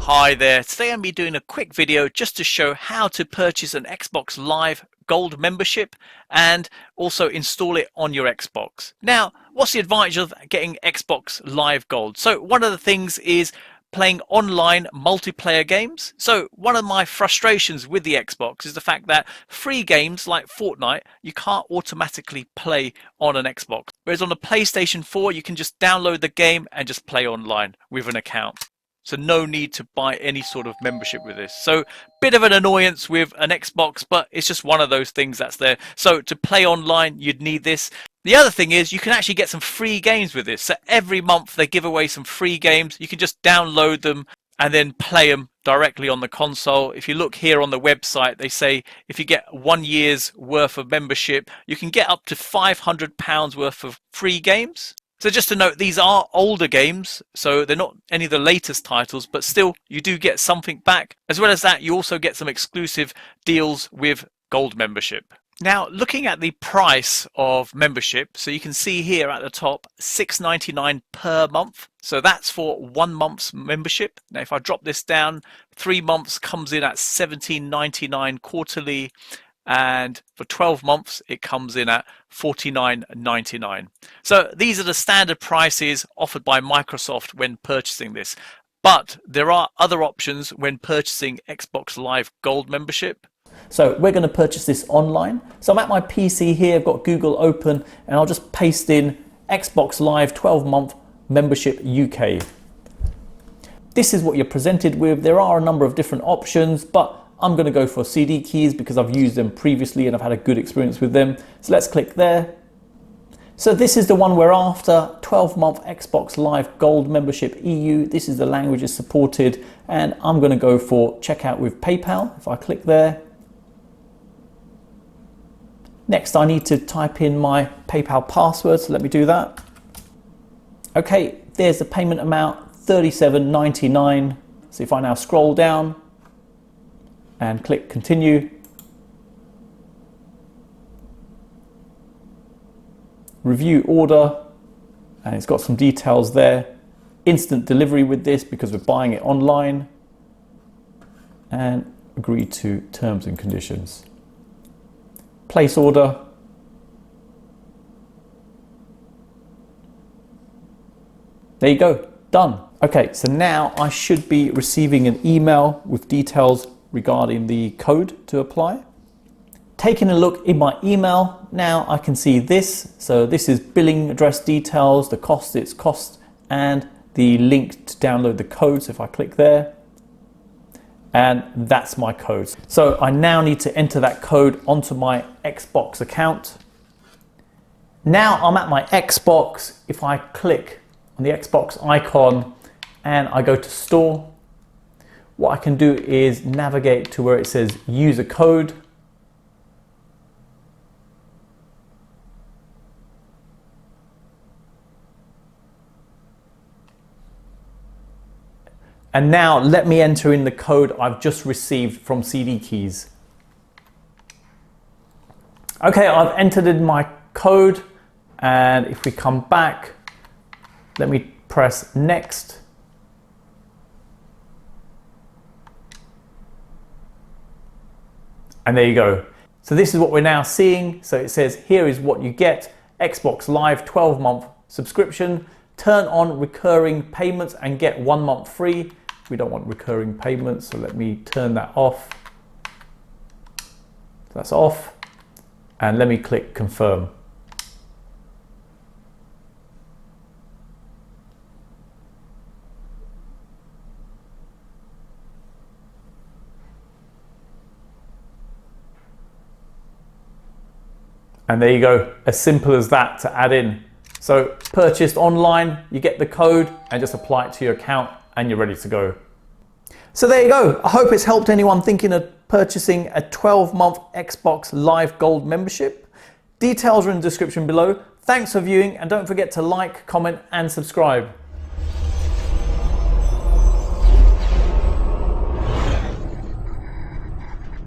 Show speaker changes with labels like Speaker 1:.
Speaker 1: Hi there, today I'm going to be doing a quick video just to show how to purchase an Xbox Live Gold membership and also install it on your Xbox. Now, what's the advantage of getting Xbox Live Gold? So one of the things is playing online multiplayer games. So one of my frustrations with the Xbox is the fact that free games like Fortnite, you can't automatically play on an Xbox. Whereas on a PlayStation 4, you can just download the game and just play online with an account. So no need to buy any sort of membership with this. So bit of an annoyance with an Xbox, but it's just one of those things that's there. So to play online, you'd need this. The other thing is you can actually get some free games with this. So every month they give away some free games. You can just download them and then play them directly on the console. If you look here on the website, they say if you get 1 year's worth of membership, you can get up to £500 worth of free games. So just to note, these are older games, so they're not any of the latest titles, but still you do get something back. As well as that, you also get some exclusive deals with Gold membership. Now, looking at the price of membership, so you can see here at the top, $6.99 per month. So that's for 1 month's membership. Now, if I drop this down, 3 months comes in at $17.99 quarterly. And for 12 months it comes in at $49.99. So these are the standard prices offered by Microsoft when purchasing this, but there are other options when purchasing Xbox Live Gold membership.
Speaker 2: So we're going to purchase this online. So I'm at my PC here, I've got Google open, and I'll just paste in Xbox Live 12-month membership UK. This is what you're presented with. There are a number of different options, but I'm going to go for CDKeys because I've used them previously and I've had a good experience with them. So let's click there. So this is the one we're after, 12-month Xbox Live Gold membership EU. This is the languages supported, and I'm going to go for checkout with PayPal. If I click there. Next, I need to type in my PayPal password, so let me do that. Okay, there's the payment amount, $37.99. So if I now scroll down and click continue, review order, and it's got some details there. Instant delivery with this because we're buying it online, and agree to terms and conditions. Place order. There you go, done. Okay, so now I should be receiving an email with details regarding the code to apply. Taking a look in my email, now I can see this. So this is billing address details, the cost, its cost, and the link to download the code. So if I click there, and that's my code. So I now need to enter that code onto my Xbox account. Now I'm at my Xbox. If I click on the Xbox icon and I go to store, what I can do is navigate to where it says user code. And now let me enter in the code I've just received from CDKeys. Okay, I've entered in my code, and if we come back, let me press next. And there you go. So this is what we're now seeing. So it says, here is what you get. Xbox Live 12-month subscription. Turn on recurring payments and get 1 month free. We don't want recurring payments, so let me turn that off. That's off. And let me click confirm. And there you go, as simple as that to add in. So purchased online, you get the code and just apply it to your account and you're ready to go. So there you go. I hope it's helped anyone thinking of purchasing a 12-month Xbox Live Gold membership. Details are in the description below. Thanks for viewing, and don't forget to like, comment and subscribe.